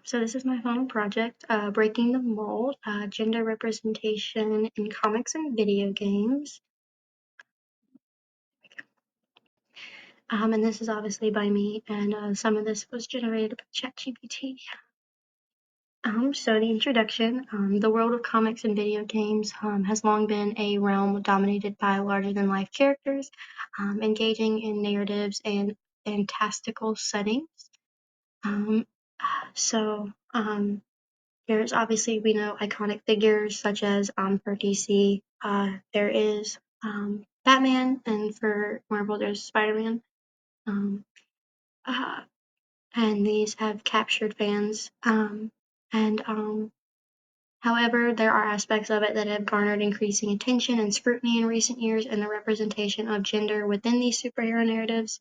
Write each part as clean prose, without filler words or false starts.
So this is my final project, Breaking the Mold, Gender Representation in Comics and Video Games. And this is obviously by me, and some of this was generated by ChatGPT. So the introduction, the world of comics and video games has long been a realm dominated by larger-than-life characters, engaging in narratives and fantastical settings. Um, so there's obviously, we know iconic figures such as for DC, there is Batman, and for Marvel, there's Spider-Man. Um, uh, and these have captured fans. And however, there are aspects of it that have garnered increasing attention and scrutiny in recent years, and the representation of gender within these superhero narratives.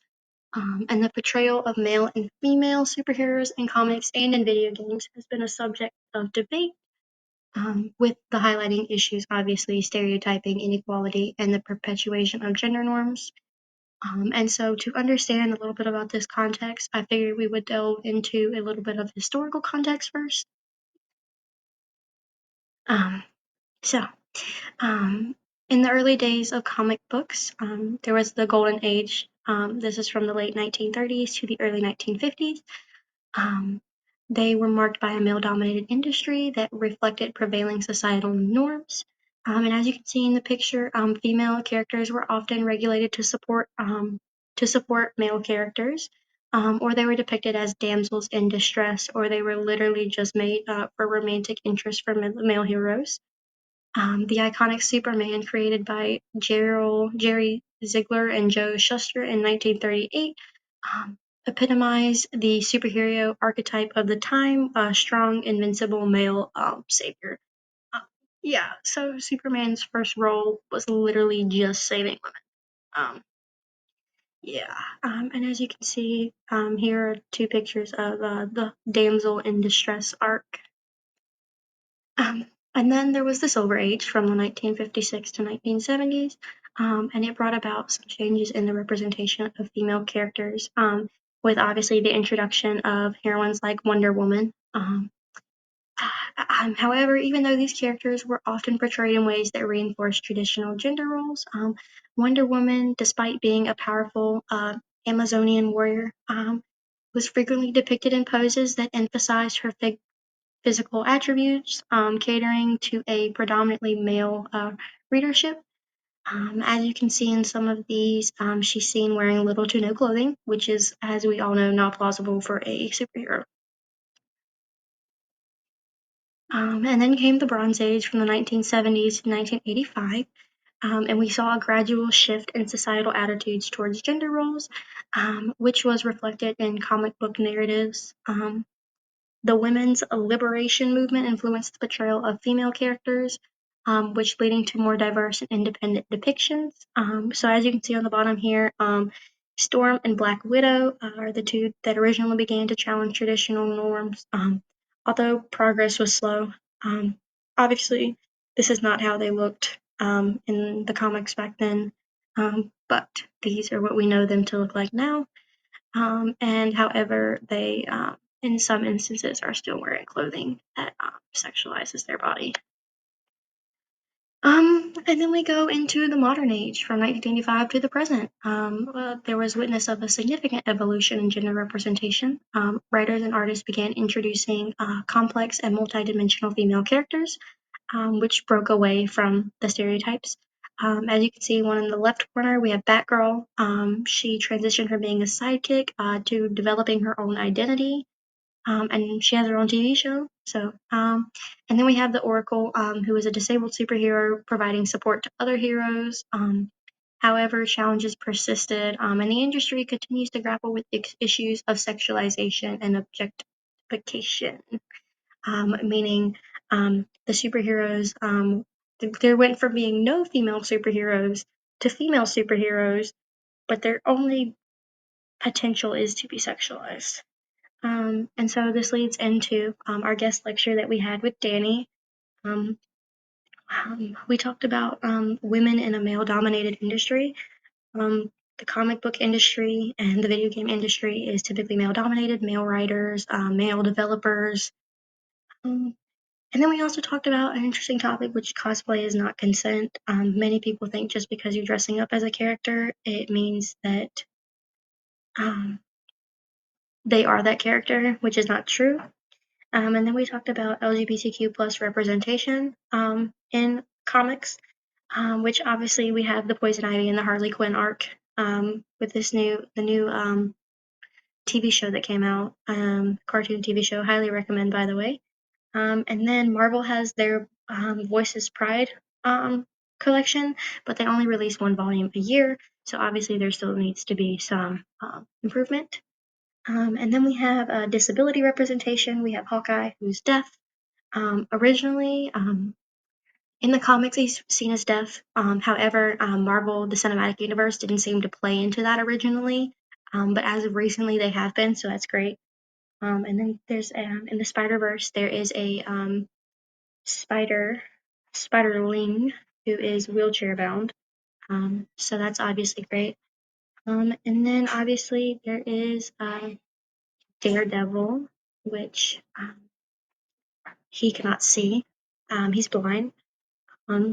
And the portrayal of male and female superheroes in comics and in video games has been a subject of debate, with the highlighting issues, obviously, stereotyping, inequality, and the perpetuation of gender norms. And so, to understand a little bit about this context, I figured we would delve into a little bit of historical context first. Um, so, um, in the early days of comic books, there was the Golden Age. This is from the late 1930s to the early 1950s. Um, they were marked by a male-dominated industry that reflected prevailing societal norms. And as you can see in the picture, female characters were often regulated to support male characters, or they were depicted as damsels in distress, or they were literally just made for romantic interest for male heroes. The iconic Superman, created by Jerry Ziegler and Joe Shuster in 1938, um, epitomized the superhero archetype of the time, a strong, invincible male savior. Uh, yeah, so Superman's first role was literally just saving women. Um, yeah, and as you can see, here are two pictures of the damsel in distress arc. Um, and then there was the Silver Age from the 1956 to 1970s, and it brought about some changes in the representation of female characters, with obviously the introduction of heroines like Wonder Woman. However, even though these characters were often portrayed in ways that reinforced traditional gender roles, Wonder Woman, despite being a powerful Amazonian warrior, was frequently depicted in poses that emphasized her physical attributes, catering to a predominantly male readership. As you can see in some of these, she's seen wearing little to no clothing, which is, as we all know, not plausible for a superhero. And then came the Bronze Age from the 1970s to 1985, and we saw a gradual shift in societal attitudes towards gender roles, which was reflected in comic book narratives. The women's liberation movement influenced the portrayal of female characters, which leading to more diverse and independent depictions. So as you can see on the bottom here, Storm and Black Widow are the two that originally began to challenge traditional norms, although progress was slow. Obviously, this is not how they looked in the comics back then, but these are what we know them to look like now. And however, they, in some instances, are still wearing clothing that sexualizes their body. And then we go into the modern age from 1985 to the present. There was witness of a significant evolution in gender representation. Writers and artists began introducing complex and multidimensional female characters, which broke away from the stereotypes. As you can see, one in the left corner, we have Batgirl. She transitioned from being a sidekick to developing her own identity, and she has her own TV show. And then we have the Oracle, who is a disabled superhero providing support to other heroes. However, challenges persisted, and the industry continues to grapple with issues of sexualization and objectification, meaning the superheroes, there went from being no female superheroes to female superheroes, but their only potential is to be sexualized. And so this leads into our guest lecture that we had with Danny. Um, we talked about women in a male-dominated industry. the comic book industry and the video game industry is typically male dominated, male writers, male developers. Um, and then we also talked about an interesting topic, which cosplay is not consent. Many people think just because you're dressing up as a character, it means that um, they are that character, which is not true. And then we talked about LGBTQ plus representation in comics, which obviously we have the Poison Ivy and the Harley Quinn arc with the new TV show that came out, cartoon TV show, highly recommend, by the way. And then Marvel has their Voices Pride collection, but they only release one volume a year, so obviously there still needs to be some improvement. And then we have disability representation. We have Hawkeye, who's deaf. Originally, in the comics, he's seen as deaf. However, Marvel, the cinematic universe, didn't seem to play into that originally. But as of recently, they have been, so that's great. And then there's in the Spider-Verse, there is a Spiderling, who is wheelchair bound. So that's obviously great. And then obviously there is Daredevil, which he cannot see. He's blind.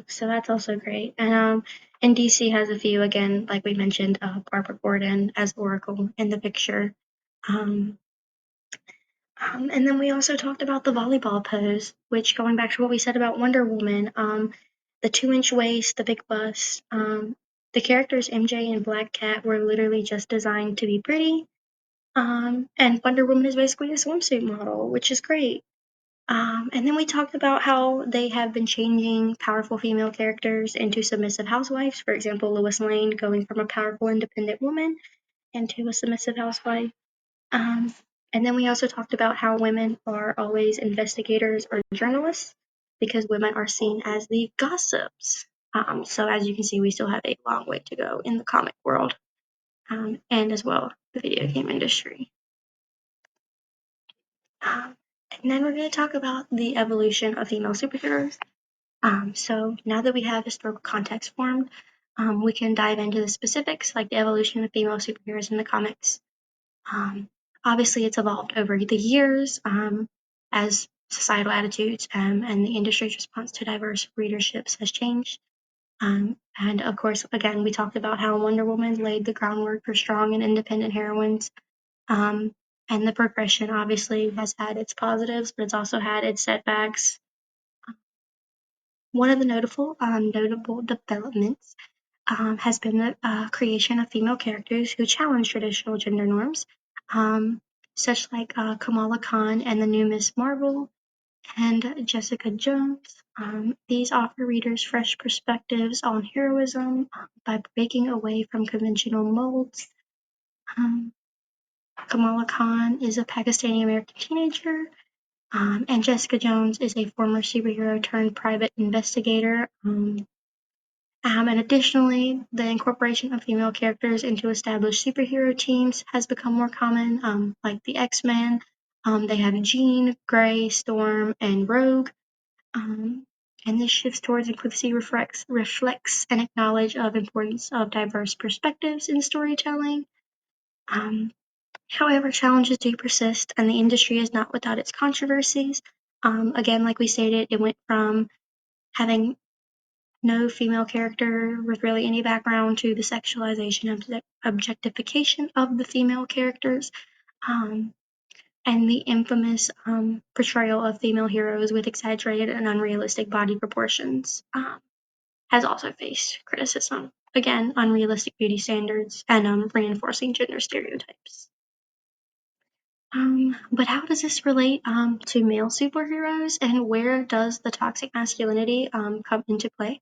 So that's also great. And DC has a few, again, like we mentioned, Barbara Gordon as Oracle in the picture. And then we also talked about the volleyball pose, which, going back to what we said about Wonder Woman, the 2-inch waist, the big bust, the characters MJ and Black Cat were literally just designed to be pretty. And Wonder Woman is basically a swimsuit model, which is great. And then we talked about how they have been changing powerful female characters into submissive housewives. For example, Lois Lane going from a powerful independent woman into a submissive housewife. Um, and then we also talked about how women are always investigators or journalists because women are seen as the gossips. So as you can see, we still have a long way to go in the comic world, and as well the video game industry. And then we're going to talk about the evolution of female superheroes. So now that we have historical context formed, we can dive into the specifics, like the evolution of female superheroes in the comics. Obviously, it's evolved over the years as societal attitudes and the industry's response to diverse readerships has changed. And of course, again, we talked about how Wonder Woman laid the groundwork for strong and independent heroines. And the progression obviously has had its positives, but it's also had its setbacks. One of the notable developments has been the creation of female characters who challenge traditional gender norms, such like Kamala Khan and the new Miss Marvel and Jessica Jones. These offer readers fresh perspectives on heroism by breaking away from conventional molds. Kamala Khan is a Pakistani American teenager, and Jessica Jones is a former superhero turned private investigator. And additionally, the incorporation of female characters into established superhero teams has become more common, like the X-Men. They have Jean, Grey, Storm, and Rogue. And this shift towards inclusivity reflects an acknowledge of importance of diverse perspectives in storytelling. However, challenges do persist, and the industry is not without its controversies. Again, like we stated, it went from having no female character with really any background to the sexualization and objectification of the female characters, and the infamous portrayal of female heroes with exaggerated and unrealistic body proportions has also faced criticism. Again, unrealistic beauty standards and reinforcing gender stereotypes. But how does this relate to male superheroes, and where does the toxic masculinity come into play?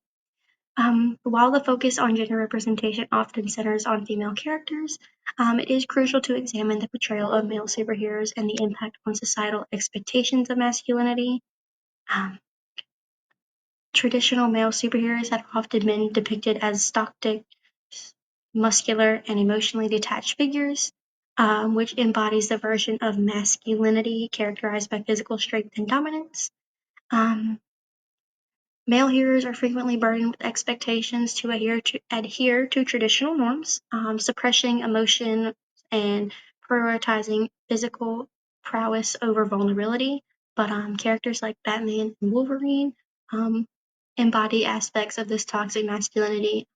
While the focus on gender representation often centers on female characters, it is crucial to examine the portrayal of male superheroes and the impact on societal expectations of masculinity. Um, Traditional male superheroes have often been depicted as stoic, muscular, and emotionally detached figures, which embodies the version of masculinity characterized by physical strength and dominance. Um, Male heroes are frequently burdened with expectations to adhere to traditional norms, suppressing emotion and prioritizing physical prowess over vulnerability. But characters like Batman and Wolverine um, embody aspects of this toxic masculinity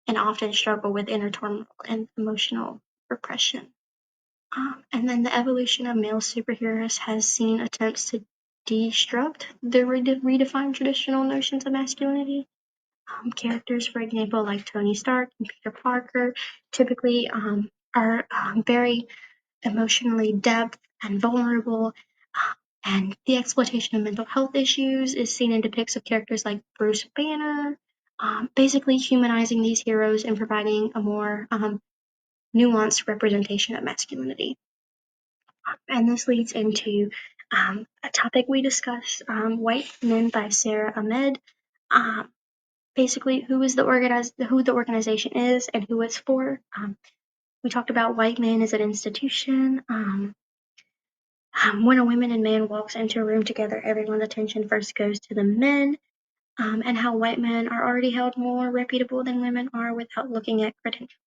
and often struggle with inner turmoil and emotional repression. And then the evolution of male superheroes has seen attempts to destruct the redefined traditional notions of masculinity. Characters, for example, like Tony Stark and Peter Parker, typically are very emotionally depth and vulnerable. And the exploitation of mental health issues is seen in depicts of characters like Bruce Banner, basically humanizing these heroes and providing a more nuanced representation of masculinity. And this leads into a topic we discussed, White Men by Sarah Ahmed. Basically, who the organization is and who it's for. We talked about white men as an institution. When a woman and man walks into a room together, everyone's attention first goes to the men, and how white men are already held more reputable than women are without looking at credentials.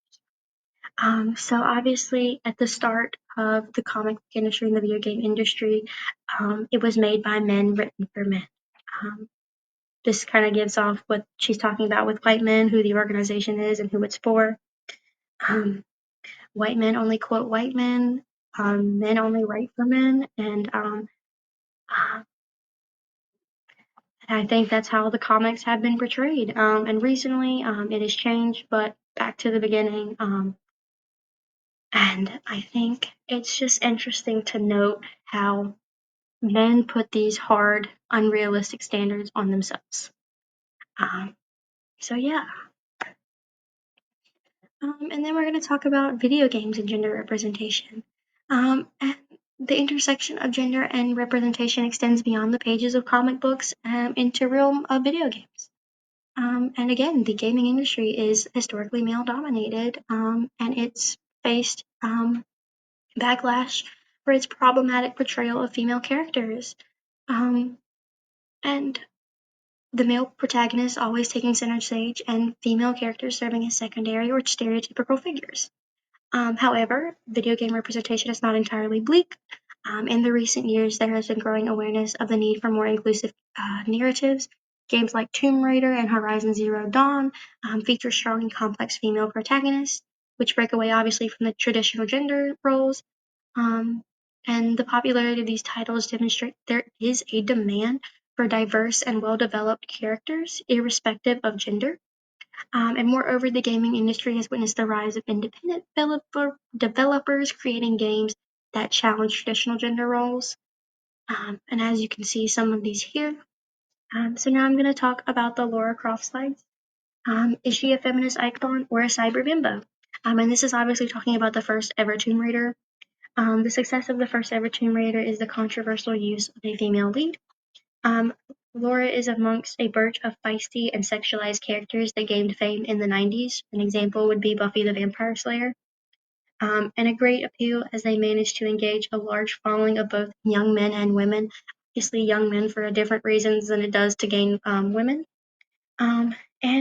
So obviously, at the start of the comic book industry and the video game industry, it was made by men, written for men. This kind of gives off what she's talking about with white men, who the organization is and who it's for. White men only quote white men, men only write for men, and I think that's how the comics have been portrayed. And recently, it has changed, but back to the beginning. And I think it's just interesting to note how men put these hard, unrealistic standards on themselves. So yeah. And then we're going to talk about video games and gender representation. And the intersection of gender and representation extends beyond the pages of comic books into realm of video games. And again, the gaming industry is historically male dominated, and it's faced backlash for its problematic portrayal of female characters. And the male protagonist always taking center stage and female characters serving as secondary or stereotypical figures. However, video game representation is not entirely bleak. In the recent years, there has been growing awareness of the need for more inclusive narratives. Games like Tomb Raider and Horizon Zero Dawn feature strong and complex female protagonists, which break away obviously from the traditional gender roles. And the popularity of these titles demonstrate there is a demand for diverse and well-developed characters, irrespective of gender. And moreover, the gaming industry has witnessed the rise of independent developers creating games that challenge traditional gender roles. And as you can see, some of these here. So now I'm going to talk about the Lara Croft slides. Is she a feminist icon or a cyber bimbo? And this is obviously talking about the first ever Tomb Raider. The success of the first ever Tomb Raider is the controversial use of a female lead. Lara is amongst a birch of feisty and sexualized characters that gained fame in the 90s. An example would be Buffy the Vampire Slayer. And a great appeal as they managed to engage a large following of both young men and women. Obviously, young men for different reasons than it does to gain women. And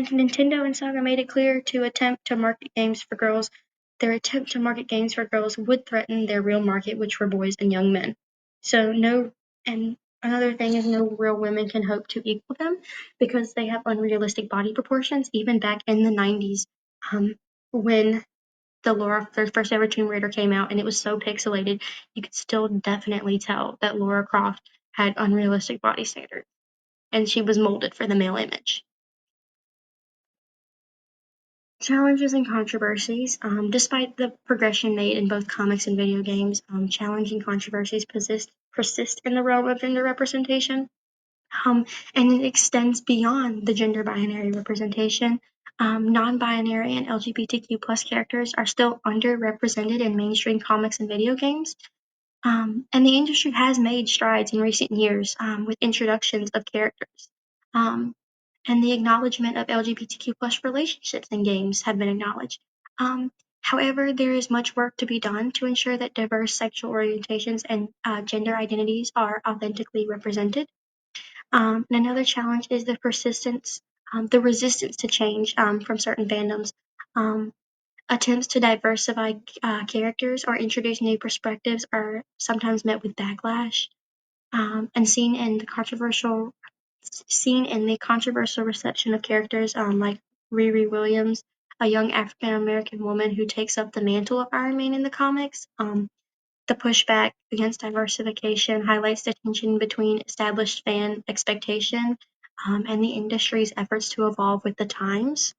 Nintendo and Sega made it clear to attempt to market games for girls. Their attempt to market games for girls would threaten their real market, which were boys and young men. And another thing is no real women can hope to equal them because they have unrealistic body proportions, even back in the 90s, when the first ever Tomb Raider came out and it was so pixelated, you could still definitely tell that Lara Croft had unrealistic body standards and she was molded for the male image. Challenges and controversies. Despite the progression made in both comics and video games, challenging controversies persist in the realm of gender representation. And it extends beyond the gender binary representation. Non-binary and LGBTQ plus characters are still underrepresented in mainstream comics and video games. And the industry has made strides in recent years with introductions of characters. And the acknowledgement of LGBTQ plus relationships in games have been acknowledged. However, there is much work to be done to ensure that diverse sexual orientations and gender identities are authentically represented. And another challenge is the persistence, the resistance to change from certain fandoms. Attempts to diversify characters or introduce new perspectives are sometimes met with backlash, and seen in the controversial reception of characters like Riri Williams, a young African American woman who takes up the mantle of Iron Man in the comics. The pushback against diversification highlights the tension between established fan expectation and the industry's efforts to evolve with the times.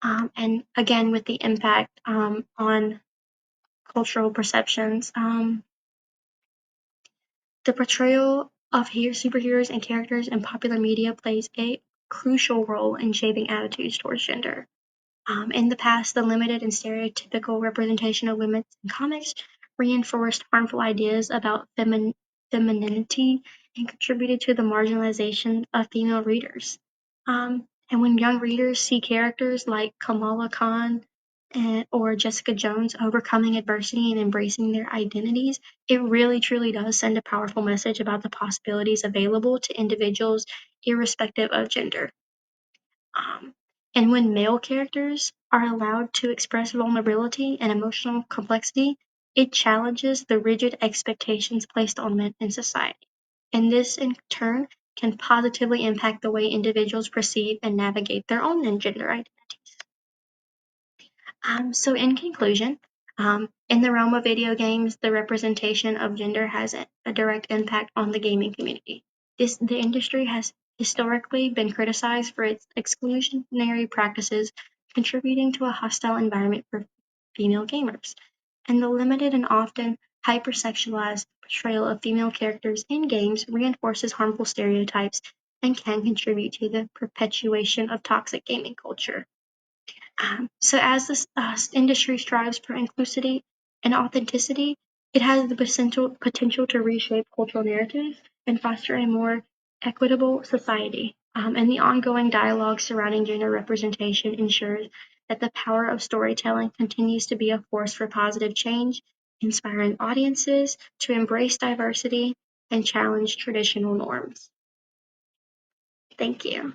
And again, with the impact on cultural perceptions. The portrayal of superheroes and characters in popular media plays a crucial role in shaping attitudes towards gender. In the past, the limited and stereotypical representation of women in comics reinforced harmful ideas about femininity and contributed to the marginalization of female readers. And when young readers see characters like Kamala Khan or Jessica Jones overcoming adversity and embracing their identities, it really truly does send a powerful message about the possibilities available to individuals irrespective of gender. Um, and when male characters are allowed to express vulnerability and emotional complexity, it challenges the rigid expectations placed on men in society. And this, in turn, can positively impact the way individuals perceive and navigate their own gender identities. So in conclusion, in the realm of video games, the representation of gender has a direct impact on the gaming community. The industry has historically been criticized for its exclusionary practices, contributing to a hostile environment for female gamers. And the limited and often hypersexualized portrayal of female characters in games reinforces harmful stereotypes and can contribute to the perpetuation of toxic gaming culture. So as this industry strives for inclusivity and authenticity, it has the potential to reshape cultural narratives and foster a more equitable society. And the ongoing dialogue surrounding gender representation ensures that the power of storytelling continues to be a force for positive change, inspiring audiences to embrace diversity and challenge traditional norms. Thank you.